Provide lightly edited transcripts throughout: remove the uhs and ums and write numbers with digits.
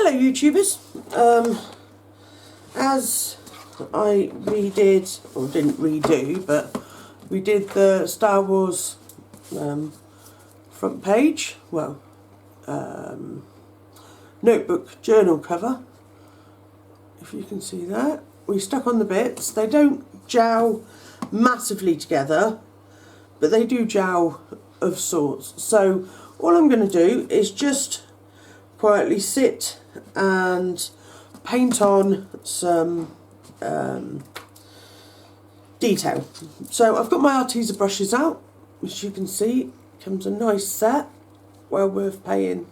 Hello YouTubers, as I redid, or didn't redo, but we did the Star Wars front page, well, notebook journal cover, if you can see that. We stuck on the bits. They don't gel massively together, but they do gel of sorts. So all I'm going to do is just quietly sit and paint on some detail. So I've got my Arteza brushes out, which you can see comes a nice set, well worth paying.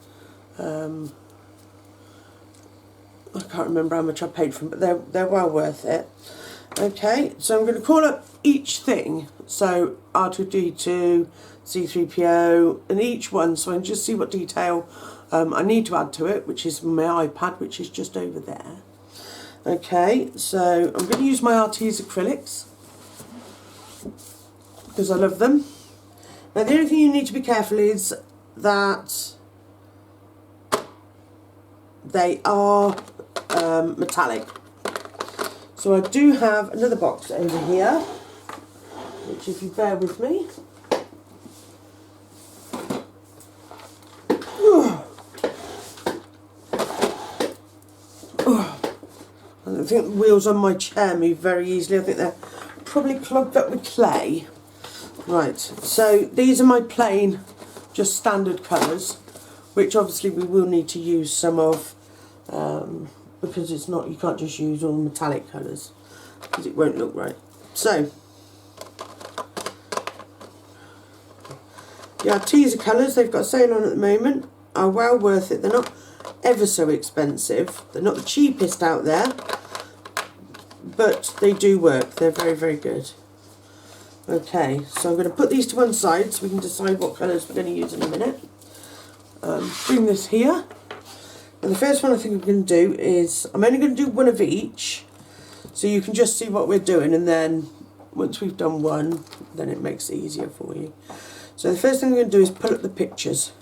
I can't remember how much I paid for them, but they're well worth it. Okay, so I'm going to call up each thing, so R2D2, C3PO, and each one, so I can just see what detail I need to add to it, which is my iPad, which is just over there. Okay, so I'm going to use my Arteza acrylics, because I love them. Now the only thing you need to be careful is that they are metallic. So I do have another box over here, which if you bear with me. I think the wheels on my chair move very easily. I think they're probably clogged up with clay. Right, so these are my plain, just standard colours, which obviously we will need to use some of, because it's not, you can't just use all metallic colours, because it won't look right. So, the Arteza colours, they've got a sale on at the moment, are well worth it. They're not ever so expensive. They're not the cheapest out there, but they do work. They're very, very good. Okay, so I'm going to put these to one side so we can decide what colours we're going to use in a minute. Bring this here. And the first one I think I'm going to do is, I'm only going to do one of each, so you can just see what we're doing, and then once we've done one, then it makes it easier for you. So the first thing I'm going to do is pull up the pictures.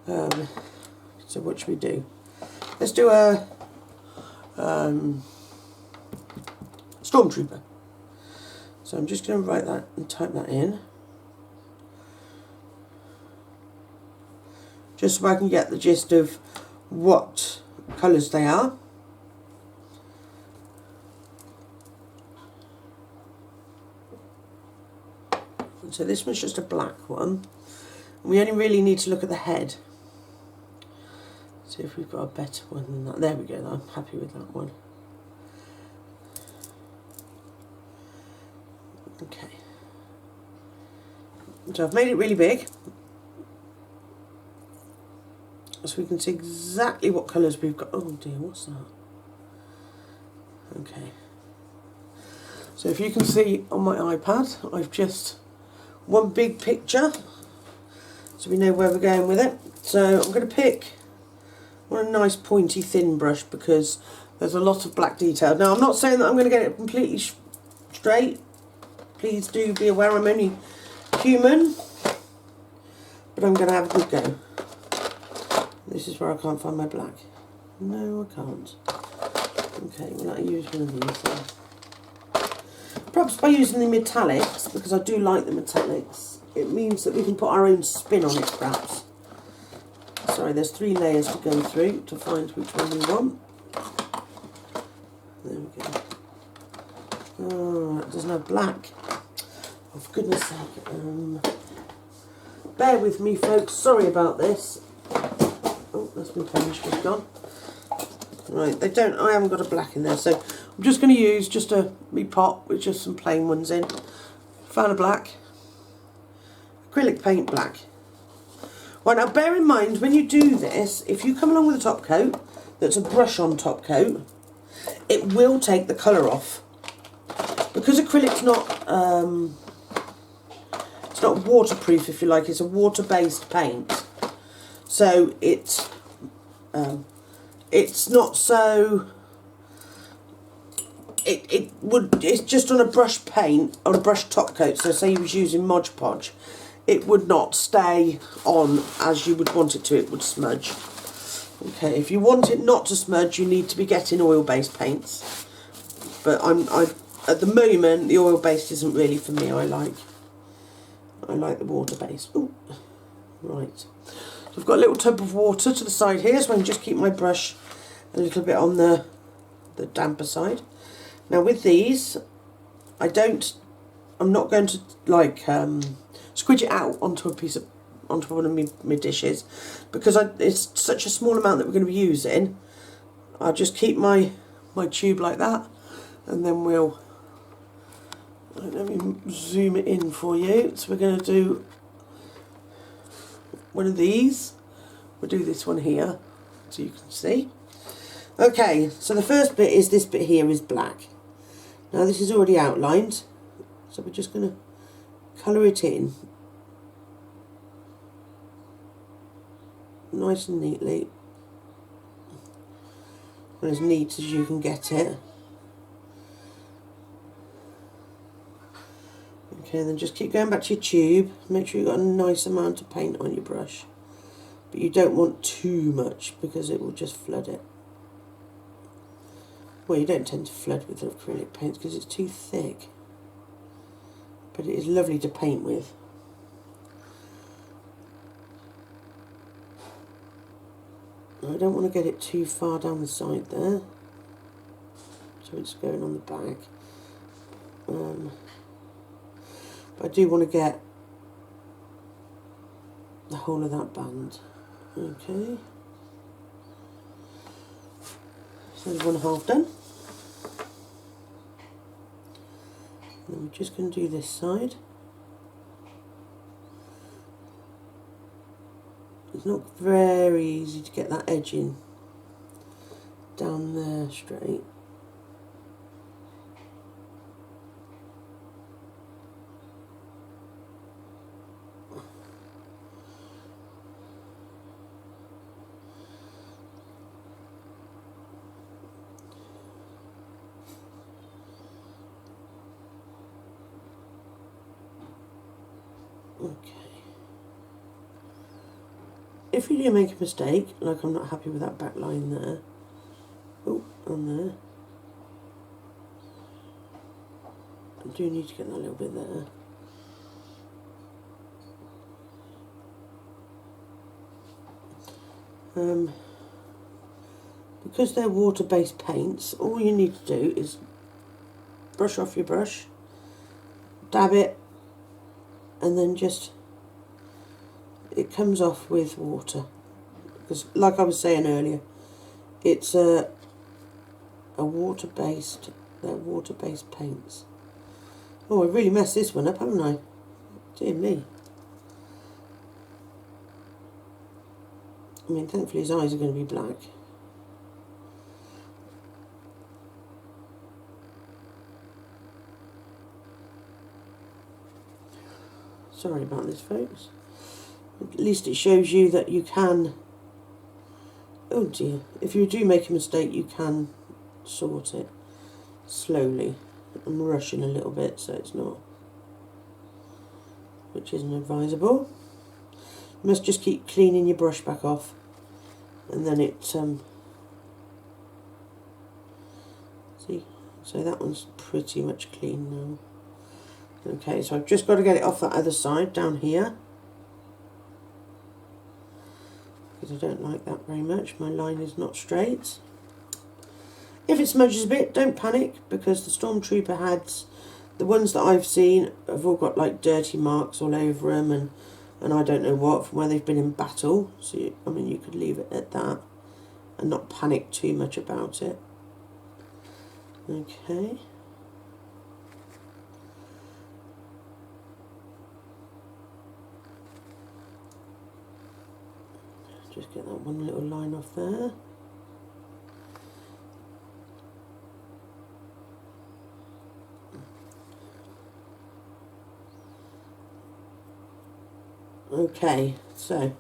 So what should we do? Let's do a Stormtrooper. So I'm just going to write that and type that in, just so I can get the gist of what colours they are. So this one's just a black one. We only really need to look at the head. See if we've got a better one than that. There we go, I'm happy with that one. Okay. So I've made it really big, so we can see exactly what colours we've got. Oh dear, what's that? Okay. So if you can see on my iPad, I've just one big picture, so we know where we're going with it. So I'm going to pick a nice pointy thin brush, because there's a lot of black detail. Now I'm not saying that I'm going to get it completely straight. Please do be aware I'm only human, but I'm going to have a good go. This is where I can't find my black. No, I can't. Okay, well I'll use one of these then. Perhaps by using the metallics, because I do like the metallics, it means that we can put our own spin on it perhaps. Sorry, there's 3 layers to go through to find which one we want. There we go. Oh, it doesn't have black. Oh, for goodness sake. Bear with me, folks. Sorry about this. Oh, that's my page just gone. Right, I haven't got a black in there, so I'm just going to use just a wee pot with just some plain ones in. Found a black. Acrylic paint black. Right, now bear in mind, when you do this, if you come along with a top coat that's a brush on top coat, it will take the colour off. Because acrylic's it's not waterproof, if you like, it's a water-based paint. So it's not so, it's just on a brush paint, on a brush top coat, so say you was using Mod Podge, it would not stay on as you would want it to, it would smudge. Okay, if you want it not to smudge, you need to be getting oil-based paints. But at the moment, the oil-based isn't really for me. I like the water-based. Ooh, right. So I've got a little tub of water to the side here, so I can just keep my brush a little bit on the damper side. Now with these, I'm not going to like squidge it out onto one of my dishes, because it's such a small amount that we're going to be using. I'll just keep my tube like that, and then we'll, let me zoom it in for you. So we're going to do one of these. We'll do this one here so you can see. Okay, so the first bit is this bit here is black. Now this is already outlined, so we're just going to colour it in nice and neatly, and as neat as you can get it. Okay, then just keep going back to your tube. Make sure you've got a nice amount of paint on your brush, but you don't want too much because it will just flood it. Well, you don't tend to flood with acrylic paints because it's too thick, but it is lovely to paint with. I don't want to get it too far down the side there, so it's going on the back. But I do want to get the whole of that band. Okay, so there's 1/2 done. And then we're just going to do this side. It's not very easy to get that edge in down there straight. Okay. If you do make a mistake, like I'm not happy with that back line there, oh, on there, I do need to get that little bit there. Because they're water-based paints, all you need to do is brush off your brush, dab it, and then just, it comes off with water. Because like I was saying earlier, it's a water-based, they're water-based paints. Oh, I really messed this one up, haven't I? Dear me. I mean, thankfully his eyes are going to be black. Sorry about this, folks. At least it shows you that you can, oh dear, if you do make a mistake you can sort it slowly. I'm rushing a little bit, so it's not, which isn't advisable. You must just keep cleaning your brush back off, and then it, see, so that one's pretty much clean now. Okay, so I've just got to get it off that other side down here, because I don't like that very much. My line is not straight. If it smudges a bit, don't panic, because the Stormtrooper hats, the ones that I've seen, have all got like dirty marks all over them, and I don't know what, from where they've been in battle. So, I mean, you could leave it at that and not panic too much about it. Okay. Just get that one little line off there. Okay, so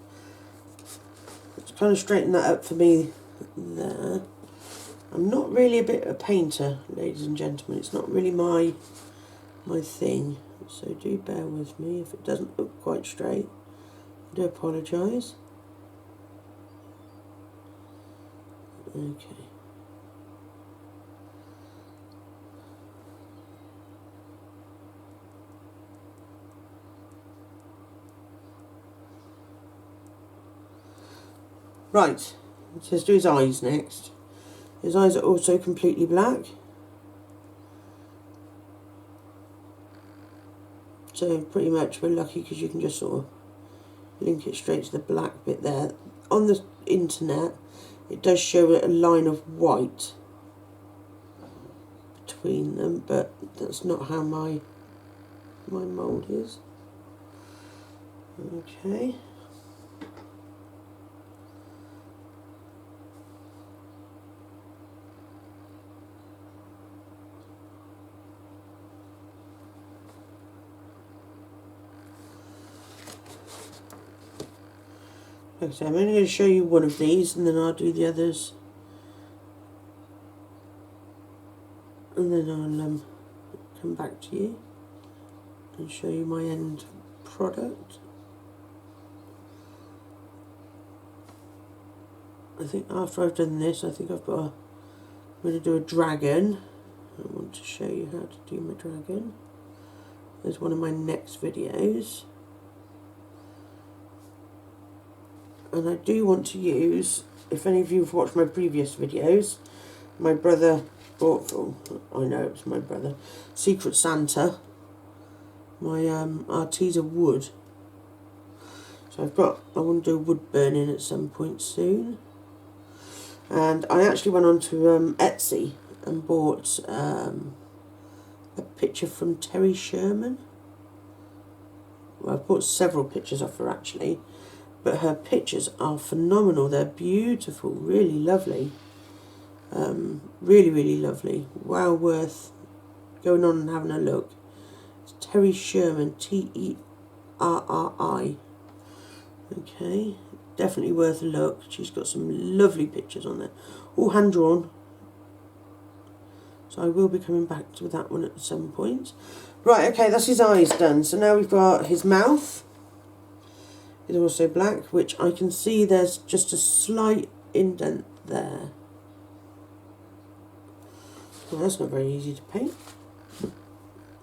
let's kind of straighten that up for me there. I'm not really a bit of a painter, ladies and gentlemen. It's not really my thing, so do bear with me if it doesn't look quite straight. I do apologise. Okay. Right, let's do his eyes next. His eyes are also completely black. So pretty much we're lucky because you can just sort of link it straight to the black bit there. On the internet, it does show a line of white between them, but that's not how my mould is. Okay. Like I say, I'm only going to show you one of these and then I'll do the others. And then I'll come back to you and show you my end product. I think after I've done this, I think I'm going to do a dragon. I want to show you how to do my dragon. There's one of my next videos. And I do want to use, if any of you have watched my previous videos, my brother bought, I know it was my brother, Secret Santa, my Artesa wood. So I want to do wood burning at some point soon. And I actually went on to Etsy and bought a picture from Terry Sherman. Well, I bought several pictures off her actually. But her pictures are phenomenal. They're beautiful, really lovely. Really, really lovely. Well worth going on and having a look. It's Terry Sherman, Terri. Okay, definitely worth a look. She's got some lovely pictures on there. All hand drawn. So I will be coming back to that one at some point. Right, okay, that's his eyes done. So now we've got his mouth. Is also black, which I can see there's just a slight indent there. Well, that's not very easy to paint.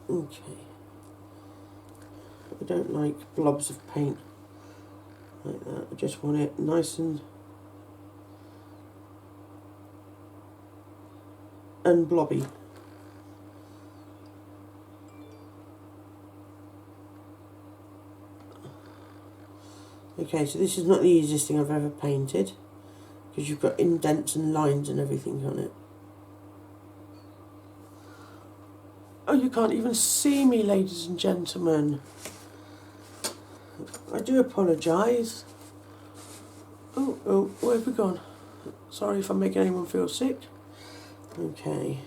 Okay. I don't like blobs of paint like that. I just want it nice and blobby. Okay, so this is not the easiest thing I've ever painted, because you've got indents and lines and everything on it. Oh, you can't even see me, ladies and gentlemen. I do apologise. Oh, where have we gone? Sorry if I'm making anyone feel sick. Okay.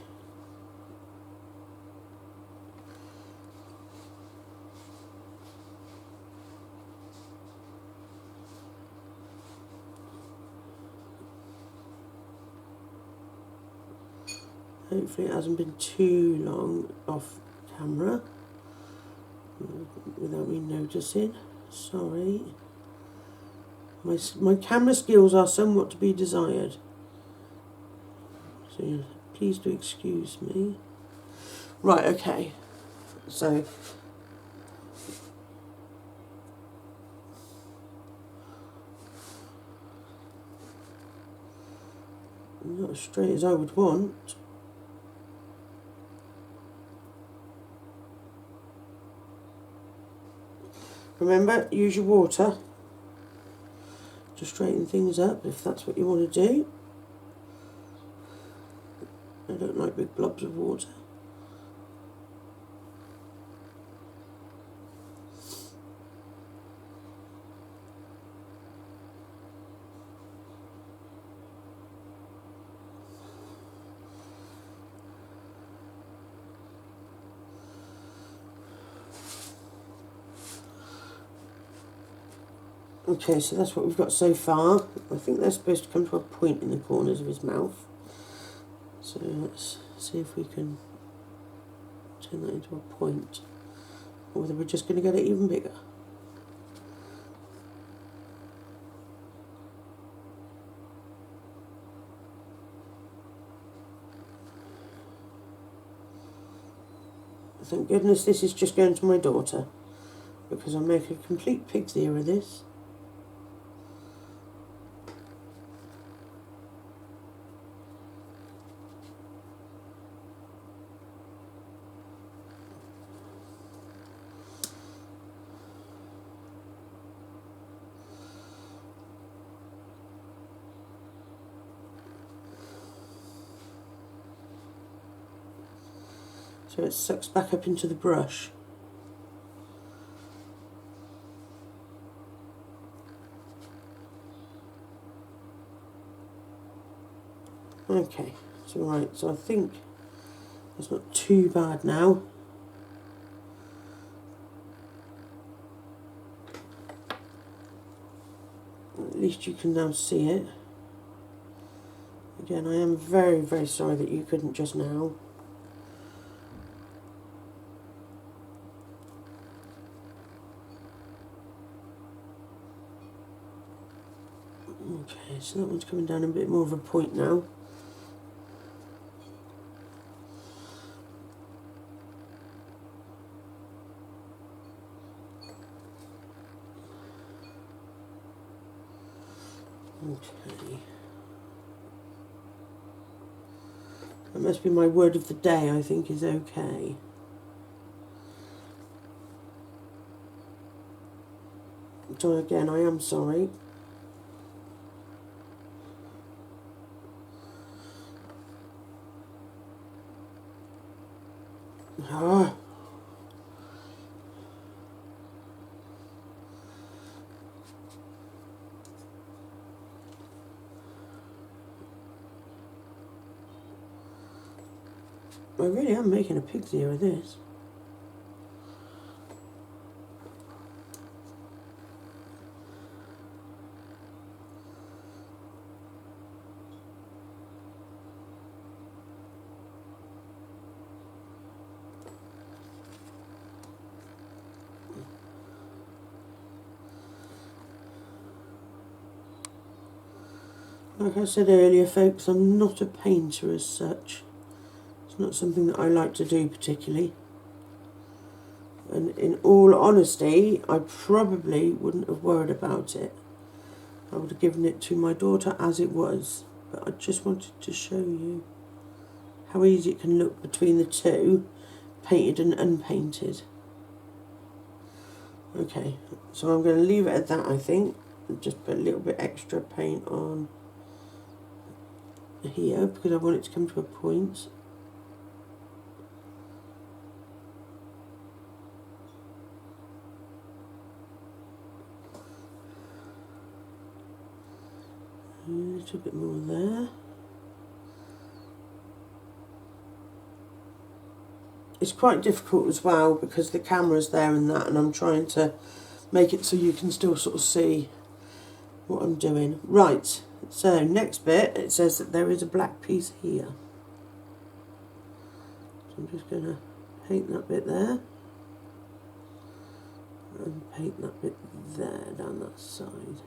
Hopefully it hasn't been too long off camera without me noticing. Sorry. My camera skills are somewhat to be desired. So please do excuse me. Right, okay. So not as straight as I would want. Remember, use your water to straighten things up if that's what you want to do. I don't like big blobs of water. Okay, so that's what we've got so far. I think they're supposed to come to a point in the corners of his mouth. So let's see if we can turn that into a point, or whether we're just going to get it even bigger. Thank goodness this is just going to my daughter, because I make a complete pig's ear of this. So it sucks back up into the brush. Okay, so right, so I think it's not too bad now. At least you can now see it. Again, I am very, very sorry that you couldn't just now. Okay, so that one's coming down a bit more of a point now. Okay. That must be my word of the day, I think is okay. So again, I am sorry. Ah. I really am making a pig's ear of this. Like I said earlier, folks, I'm not a painter as such. It's not something that I like to do particularly. And in all honesty, I probably wouldn't have worried about it. I would have given it to my daughter as it was. But I just wanted to show you how easy it can look between the two, painted and unpainted. Okay, so I'm going to leave it at that, I think. And just put a little bit extra paint on here because I want it to come to a point. A little bit more there. It's quite difficult as well because the camera's there and that, and I'm trying to make it so you can still sort of see what I'm doing. Right, so next bit, it says that there is a black piece here. So I'm just going to paint that bit there. And paint that bit there down that side.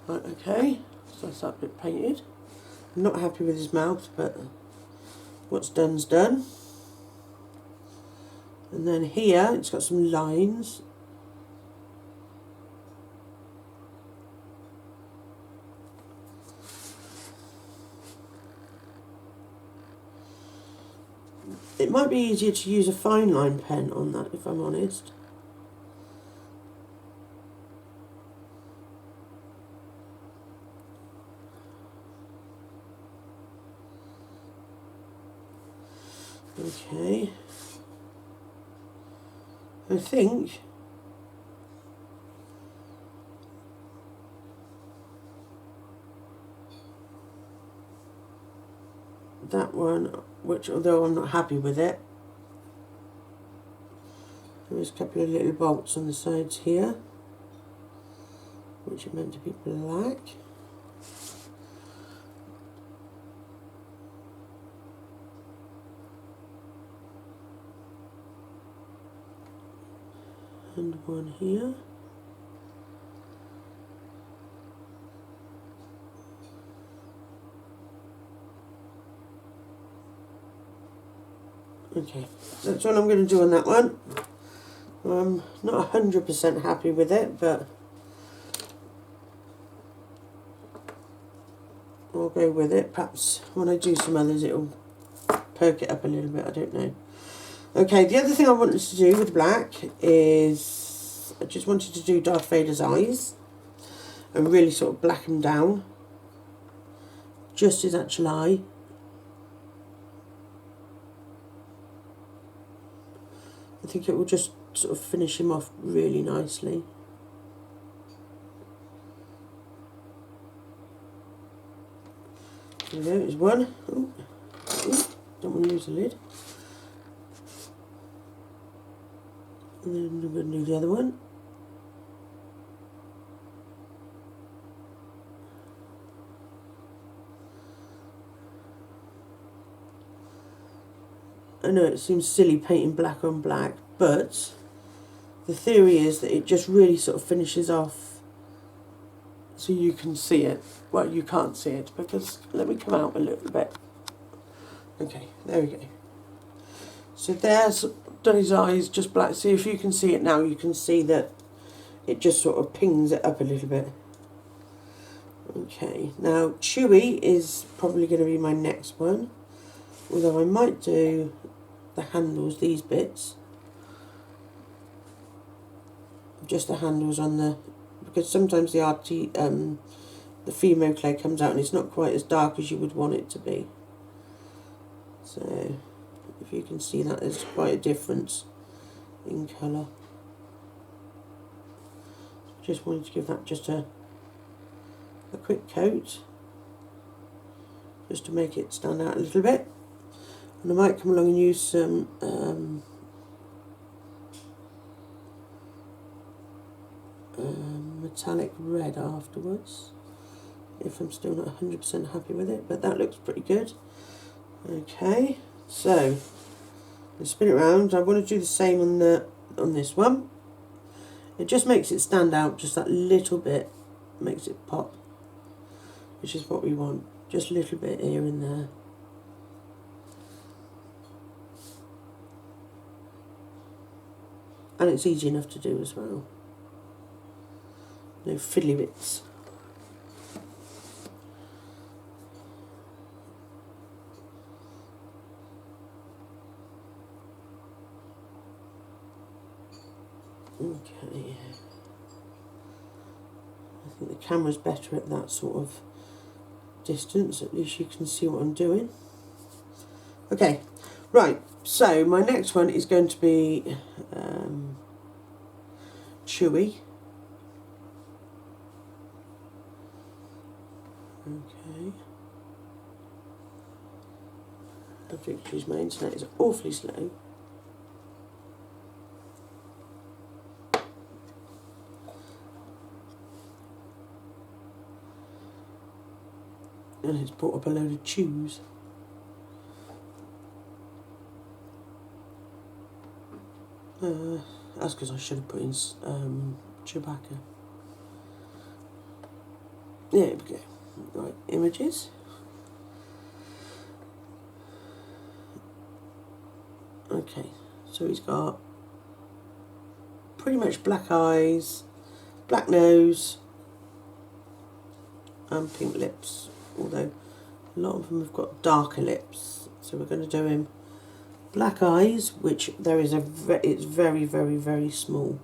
Right, okay, so that's that bit painted. I'm not happy with his mouth, but what's done's done. And then here, it's got some lines. It might be easier to use a fine line pen on that, if I'm honest. Okay, I think that one, which although I'm not happy with it, there's a couple of little bolts on the sides here, which are meant to be black. And one here. Okay, that's all I'm going to do on that one. I'm not 100% happy with it, but I'll go with it. Perhaps when I do some others it'll perk it up a little bit, I don't know. Okay, the other thing I wanted to do with black is I just wanted to do Darth Vader's eyes and really sort of black them down. Just his actual eye. I think it will just sort of finish him off really nicely. There we go, there's one. Ooh, don't want to lose the lid. And then I'm going to do the other one. I know it seems silly painting black on black, but the theory is that it just really sort of finishes off so you can see it. Well, you can't see it because, let me come out a little bit. Okay, there we go. So there's done his eyes, just black. See if you can see it now, you can see that it just sort of pings it up a little bit. Okay, now Chewie is probably going to be my next one, although I might do the handles, these bits, just the handles on the, because sometimes the the Fimo clay comes out and it's not quite as dark as you would want it to be. So if you can see that, there's quite a difference in colour. Just wanted to give that just a quick coat, just to make it stand out a little bit. And I might come along and use some metallic red afterwards, if I'm still not 100% happy with it, but that looks pretty good. Okay, so I'll spin it around. I want to do the same on this one. It just makes it stand out just that little bit, makes it pop, which is what we want. Just a little bit here and there. And it's easy enough to do as well. No fiddly bits. Okay. I think the camera's better at that sort of distance, at least you can see what I'm doing. Okay, right, so my next one is going to be Chewie. Okay. I have to excuse my internet, is awfully slow. And it's brought up a load of chews. That's because I should have put in Chewbacca. There we go. Right, images. Okay, so he's got pretty much black eyes, black nose, and pink lips. Although a lot of them have got darker lips, so we're going to do him black eyes, which there is it's very, very, very small.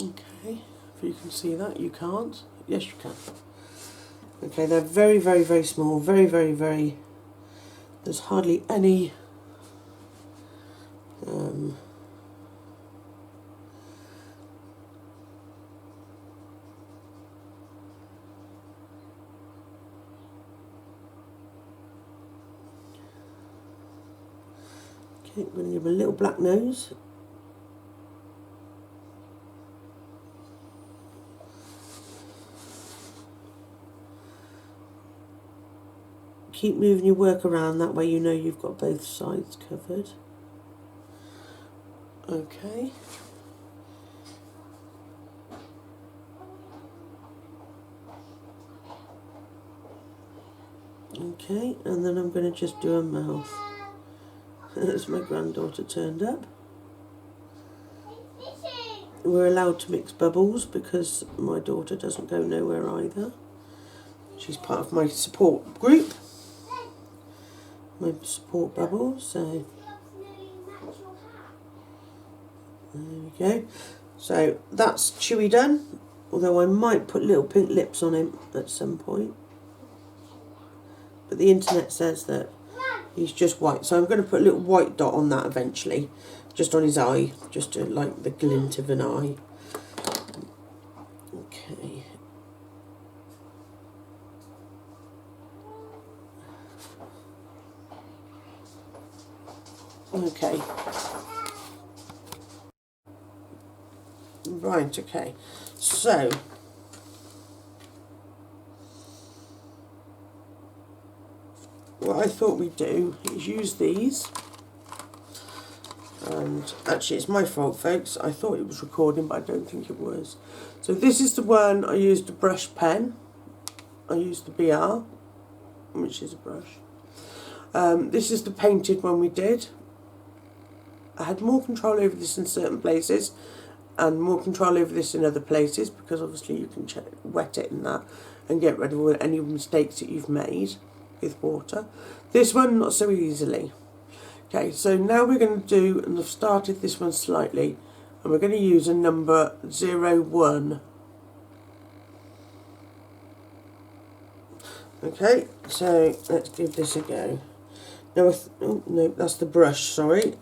Okay, if you can see that, you can't. Yes, you can. Okay, they're very, very, very small, very, very, very. There's hardly any. Okay, I'm going to give him a little black nose. Keep moving your work around, that way you know you've got both sides covered. Okay. Okay, and then I'm going to just do a mouth. As my granddaughter turned up. We're allowed to mix bubbles because my daughter doesn't go nowhere either. She's part of my support group, my support bubble, so there we go. So that's Chewy done, although I might put little pink lips on him at some point. But the internet says that he's just white, so I'm going to put a little white dot on that eventually, just on his eye, just to like the glint of an eye. Okay. Okay. Right, okay. So what I thought we'd do is use these, and actually it's my fault, folks. I thought it was recording, but I don't think it was. So this is the one I used a brush pen. I used the BR, which is a brush. This is the painted one we did. I had more control over this in certain places and more control over this in other places, because obviously you can wet it in that and get rid of any mistakes that you've made with water. This one, not so easily. Okay, so now we're going to do, and I've started this one slightly, and we're going to use a number 01. Okay, so let's give this a go. Now, oh no, that's the brush, sorry.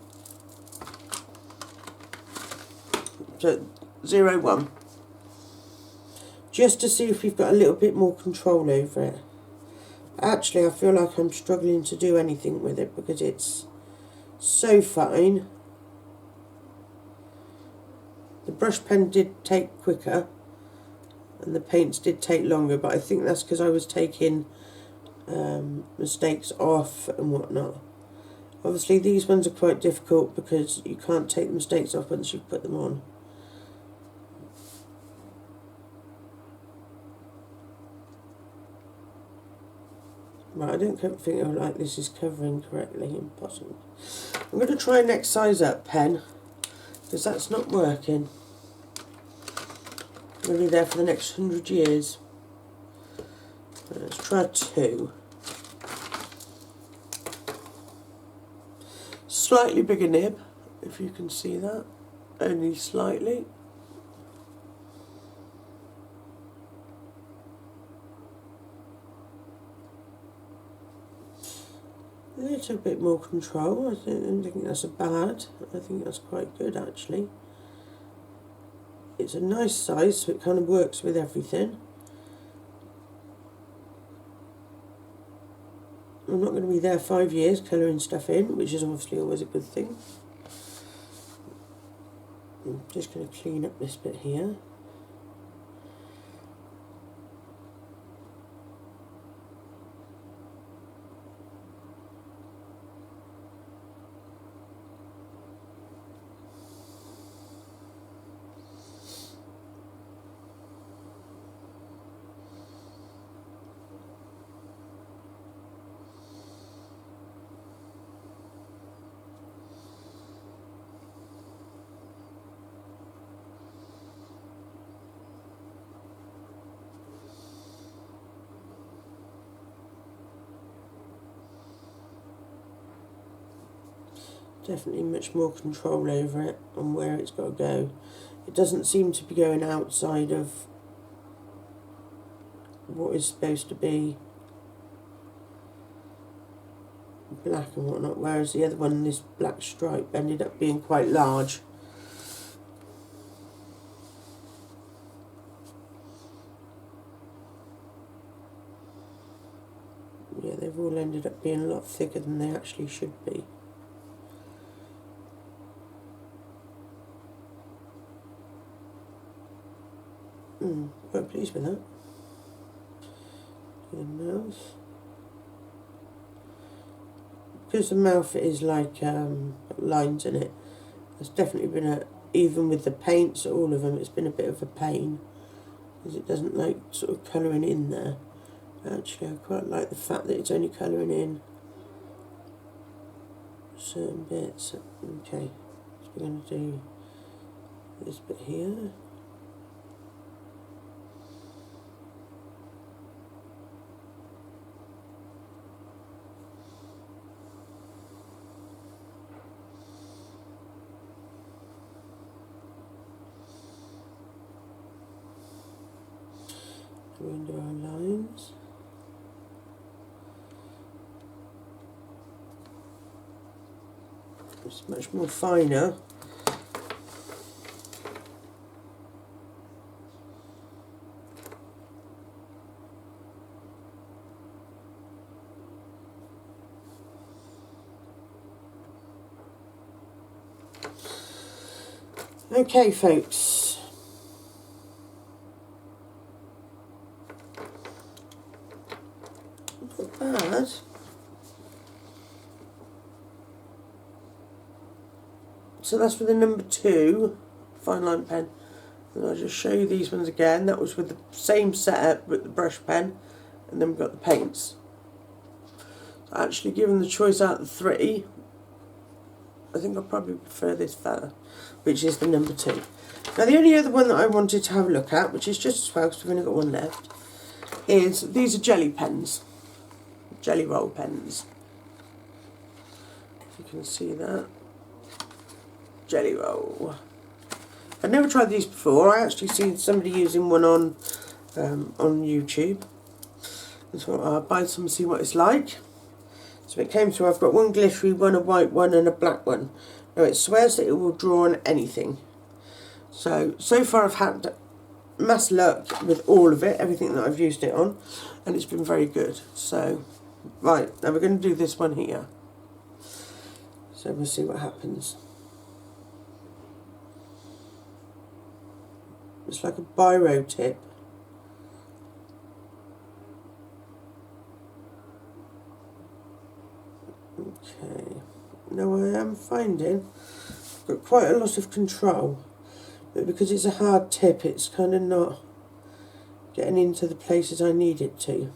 So 01. Just to see if we've got a little bit more control over it. Actually, I feel like I'm struggling to do anything with it because it's so fine. The brush pen did take quicker and the paints did take longer, but I think that's because I was taking mistakes off and whatnot. Obviously these ones are quite difficult because you can't take the mistakes off once you've put them on. Right, I don't think like this is covering correctly. Impossible. I'm going to try next size up pen, because that's not working. I'm going to be there for the next 100 years. Let's try 2. Slightly bigger nib, if you can see that. Only slightly. A little bit more control. I don't think that's bad. I think that's quite good actually. It's a nice size, so it kind of works with everything. I'm not going to be there 5 years colouring stuff in, which is obviously always a good thing. I'm just going to clean up this bit here. Definitely much more control over it and where it's got to go. It doesn't seem to be going outside of what is supposed to be black and whatnot, whereas the other one, this black stripe, ended up being quite large. Yeah, they've all ended up being a lot thicker than they actually should be. Quite pleased with that. The mouth. Because the mouth is like lines in it, there's definitely been even with the paints, all of them, it's been a bit of a pain because it doesn't like sort of colouring in there. Actually, I quite like the fact that it's only colouring in certain bits. Okay, so we're going to do this bit here. We're going to do our lines. It's much more finer. Okay, folks. Not bad. So that's for the number 2 fine line pen. And I'll just show you these ones again. That was with the same setup with the brush pen, and then we've got the paints. So actually, given the choice out of the 3, I think I probably prefer this fella, which is the number 2. Now the only other one that I wanted to have a look at, which is just as well because we've only got one left, is these are jelly pens, jelly roll pens. If you can see that. Jelly roll. I've never tried these before. I actually seen somebody using one on YouTube. I thought I'll buy some and see what it's like. So it came through. I've got one glittery one, a white one, and a black one. Now it swears that it will draw on anything. So far I've had mass luck with all of it, everything that I've used it on, and it's been very good. So, right, now we're going to do this one here. So we'll see what happens. It's like a biro tip. Okay, now I am finding I've got quite a lot of control, but because it's a hard tip, it's kind of not getting into the places I need it to.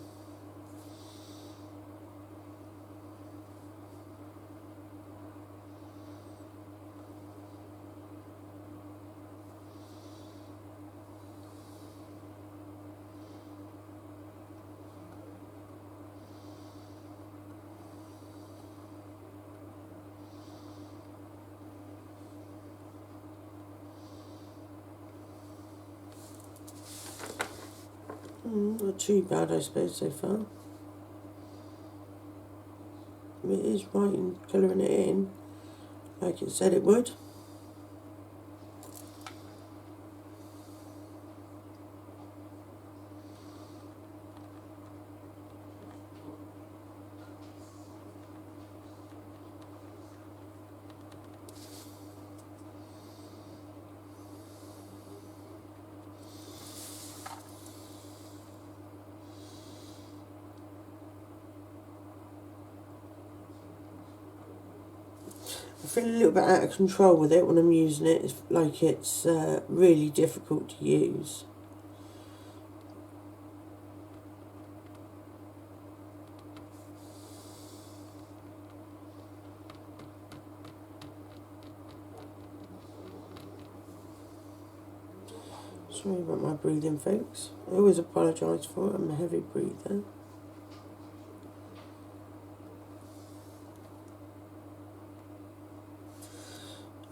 Not too bad, I suppose, so far. It is right in colouring it in, like it said it would. I feel a little bit out of control with it when I'm using it. It's like it's really difficult to use. Sorry about my breathing, folks. I always apologise for it. I'm a heavy breather.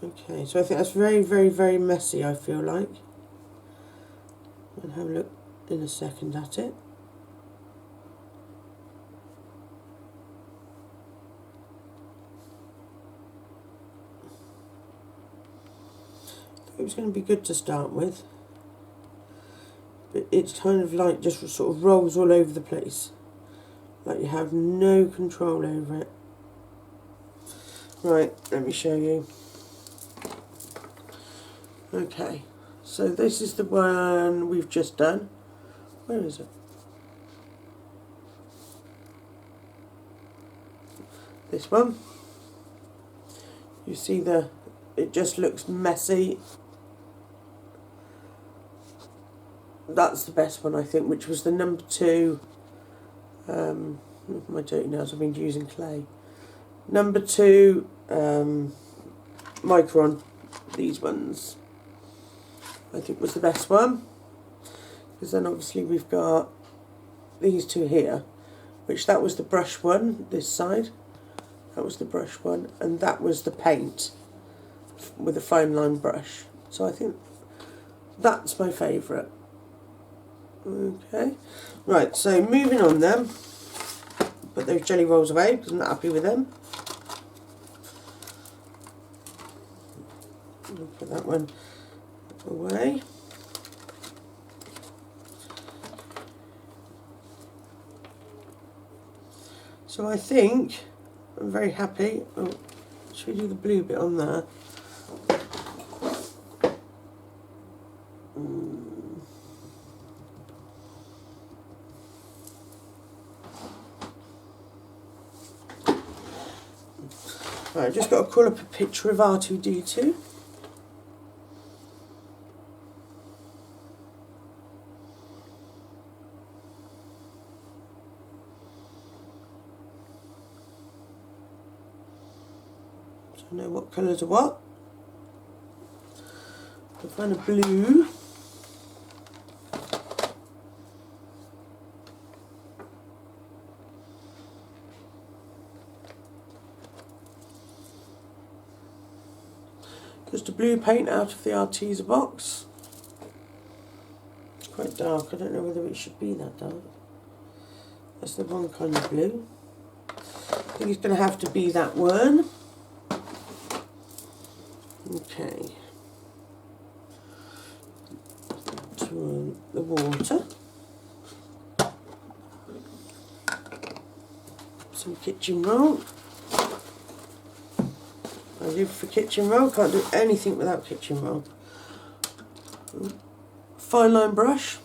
Okay, so I think that's very, very, very messy, I feel like. I'll have a look in a second at it. It was going to be good to start with, but it's kind of like just sort of rolls all over the place, like you have no control over it. Right, let me show you. Okay, so this is the one we've just done. Where is it? This one. You see it just looks messy. That's the best one, I think, which was the number 2 My dirty nails, I've been using clay. Number 2, Micron, these ones, I think was the best one. Because then obviously we've got these two here, which that was the brush one, this side. That was the brush one, and that was the paint with a fine line brush. So I think that's my favourite. Okay, right, so moving on then. Put those jelly rolls away because I'm not happy with them. I'll put that one away. So I think I'm very happy. Oh, should we do the blue bit on there? Right, I've just got to call up a picture of R2-D2. So I know what colours are what. I'll find a blue. Just a blue paint out of the Arteza box. It's quite dark, I don't know whether it should be that dark. That's the wrong kind of blue. I think it's going to have to be that one. Okay. To the water. Some kitchen roll. I live for kitchen roll, can't do anything without kitchen roll. Fine line brush.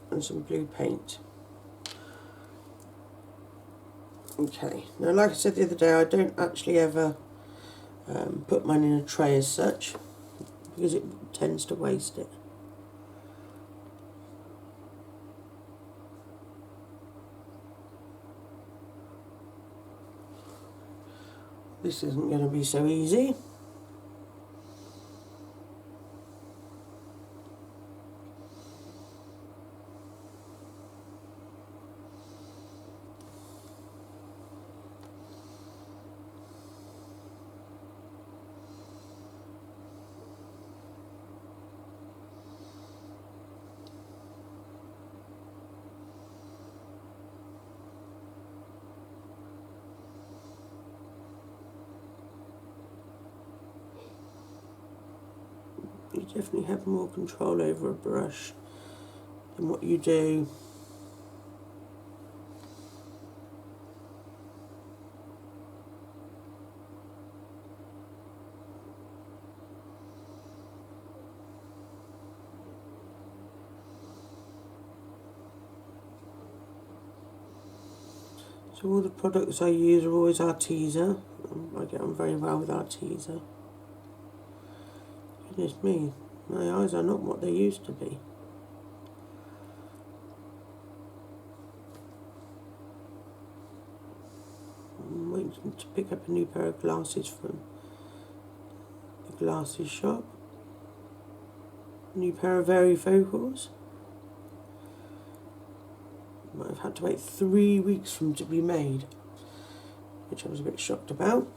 And some blue paint. Okay, now like I said the other day, I don't actually ever put mine in a tray as such, because it tends to waste it. This isn't going to be so easy. You definitely have more control over a brush than what you do . So all the products I use are always Arteza. I get on very well with Arteza. Goodness me, my eyes are not what they used to be. I'm waiting to pick up a new pair of glasses from the glasses shop. A new pair of varifocals. I've had to wait 3 weeks for them to be made, which I was a bit shocked about.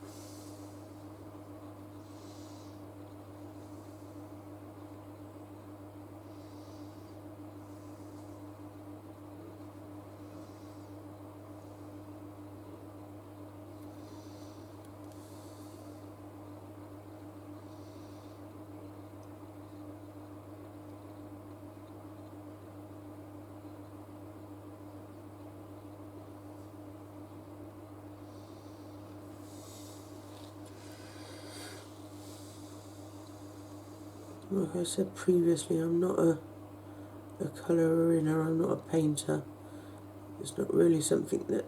Like I said previously, I'm not a colourer inner, I'm not a painter. It's not really something that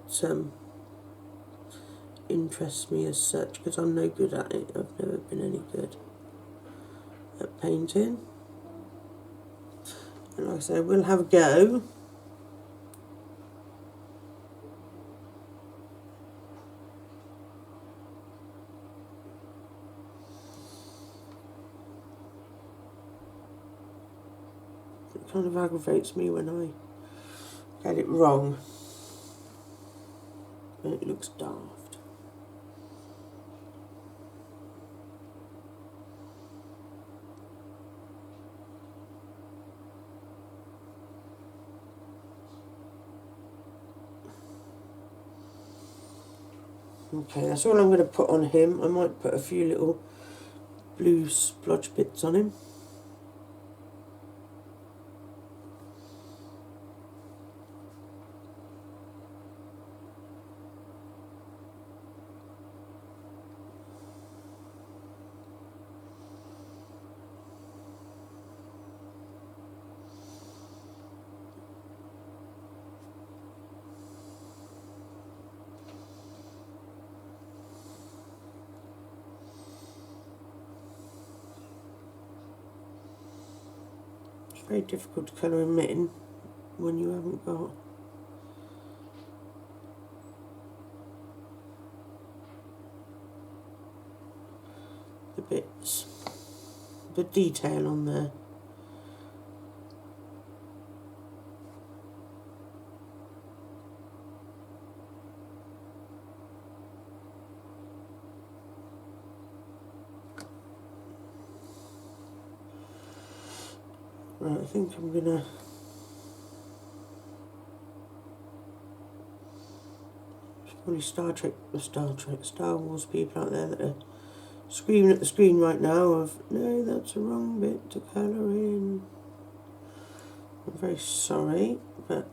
interests me as such, because I'm no good at it. I've never been any good at painting. And like I say, we'll have a go. It kind of aggravates me when I get it wrong. And it looks daft. Okay, that's all I'm going to put on him. I might put a few little blue splodge bits on him. It's very difficult to colour him in when you haven't got the bits, the detail on there. Right, I think I'm gonna there's probably Star Wars people out there that are screaming at the screen right now of, no, that's a wrong bit to colour in. I'm very sorry, but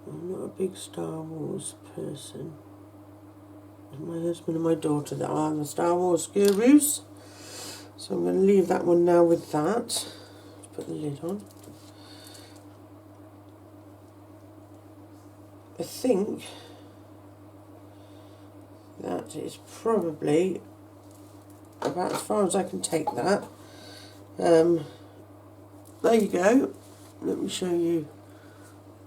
I'm not a big Star Wars person. My husband and my daughter that are the Star Wars gurus. So I'm going to leave that one now with that. Let's put the lid on. I think that is probably about as far as I can take that. There you go. Let me show you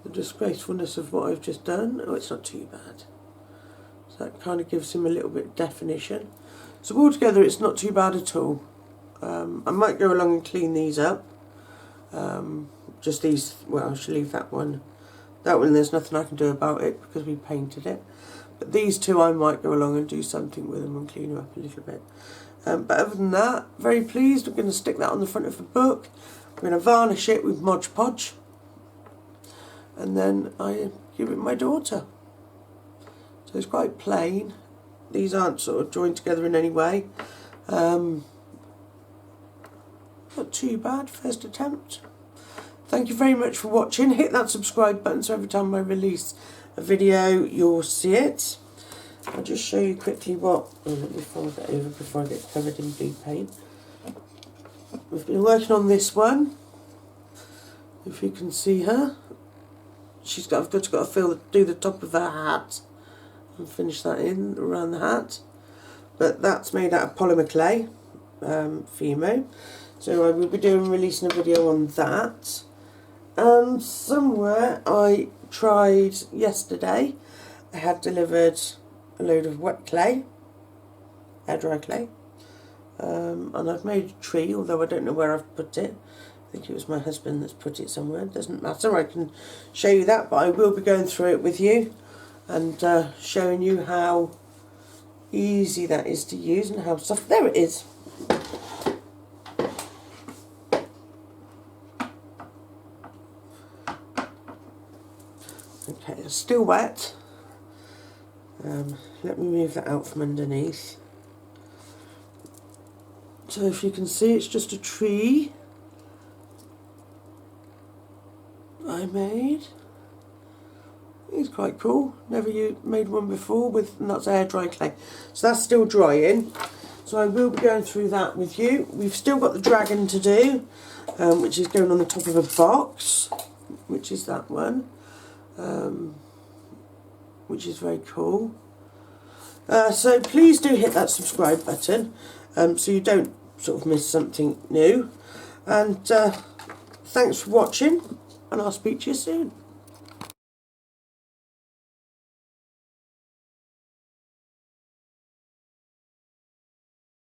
the disgracefulness of what I've just done. Oh, it's not too bad. So that kind of gives him a little bit of definition. So altogether it's not too bad at all. I might go along and clean these up. Just these, well, I should leave that one. That one there's nothing I can do about it because we painted it. But these two I might go along and do something with them and clean them up a little bit. But other than that, very pleased. I'm going to stick that on the front of the book. I'm going to varnish it with Mod Podge. And then I give it my daughter. So it's quite plain. These aren't sort of joined together in any way. Not too bad, first attempt. Thank you very much for watching. Hit that subscribe button so every time I release a video you'll see it. I'll just show you quickly what, let me fold that over before I get covered in blue paint. We've been working on this one. If you can see her. I've got to do the top of her hat and finish that in around the hat. But that's made out of polymer clay, Fimo. So I will be releasing a video on that. And somewhere I tried yesterday, I had delivered a load of wet clay, air dry clay, and I've made a tree, although I don't know where I've put it. I think it was my husband that's put it somewhere. It doesn't matter, I can show you that, but I will be going through it with you and showing you how easy that is to use and how soft. There it is. Okay, it's still wet. Let me move that out from underneath. So if you can see, it's just a tree I made. It's quite cool. Never made one before with, and that's air dry clay. So that's still drying. So I will be going through that with you. We've still got the dragon to do, which is going on the top of a box, which is that one. which is very cool. So please do hit that subscribe button so you don't sort of miss something new. And thanks for watching, and I'll speak to you soon.